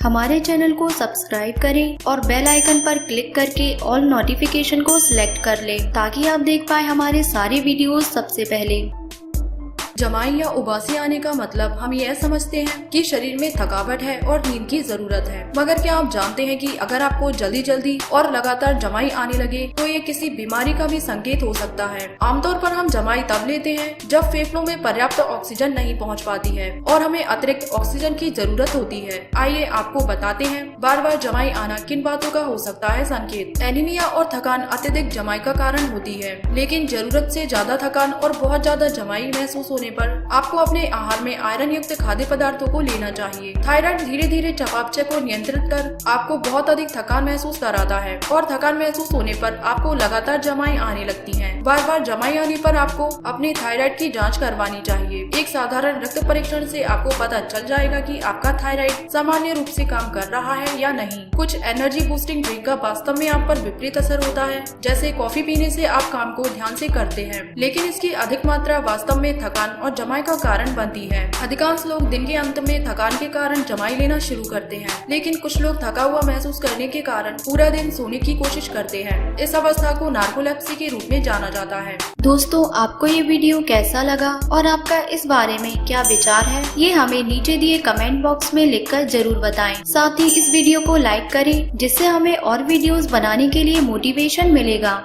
हमारे चैनल को सब्सक्राइब करें और बेल आइकन पर क्लिक करके ऑल नोटिफिकेशन को सिलेक्ट कर लें ताकि आप देख पाए हमारे सारे वीडियोस सबसे पहले। जमाई या उबासी आने का मतलब हम यह समझते हैं कि शरीर में थकावट है और नींद की जरूरत है। मगर क्या आप जानते हैं कि अगर आपको जल्दी जल्दी और लगातार जमाई आने लगे तो ये किसी बीमारी का भी संकेत हो सकता है। आमतौर पर हम जमाई तब लेते हैं जब फेफड़ों में पर्याप्त ऑक्सीजन नहीं पहुंच पाती है और हमें अतिरिक्त ऑक्सीजन की जरूरत होती है। आइए आपको बताते हैं बार बार जमाई आना किन बातों का हो सकता है संकेत। एनीमिया और थकान अत्यधिक जमाई का कारण होती है, लेकिन जरूरत से ज्यादा थकान और बहुत ज्यादा जमाई महसूस होने पर आपको अपने आहार में आयरन युक्त खाद्य पदार्थों को लेना चाहिए। थायराइड धीरे धीरे चयापचय को नियंत्रित कर आपको बहुत अधिक थकान महसूस कराता है और थकान महसूस होने पर आपको लगातार जमाई आने लगती हैं। बार बार जमाई आने पर आपको अपने थायराइड की जांच करवानी चाहिए। एक साधारण रक्त परीक्षण से आपको पता चल जाएगा कि आपका थायराइड सामान्य रूप से काम कर रहा है या नहीं। कुछ एनर्जी बूस्टिंग ड्रिंक का वास्तव में आप पर विपरीत असर होता है। जैसे कॉफी पीने से आप काम को ध्यान से करते हैं, लेकिन इसकी अधिक मात्रा वास्तव में थकान और जमाई का कारण बनती है। अधिकांश लोग दिन के अंत में थकान के कारण जमाई लेना शुरू करते हैं, लेकिन कुछ लोग थका हुआ महसूस करने के कारण पूरा दिन सोने की कोशिश करते हैं। इस अवस्था को नार्कोलेप्सी के रूप में जाना जाता है। दोस्तों, आपको ये वीडियो कैसा लगा और आपका इस बारे में क्या विचार है, ये हमें नीचे दिए कमेंट बॉक्स में लिखकर जरूर बताएं। साथ ही इस वीडियो को लाइक करें जिससे हमें और वीडियोस बनाने के लिए मोटिवेशन मिलेगा।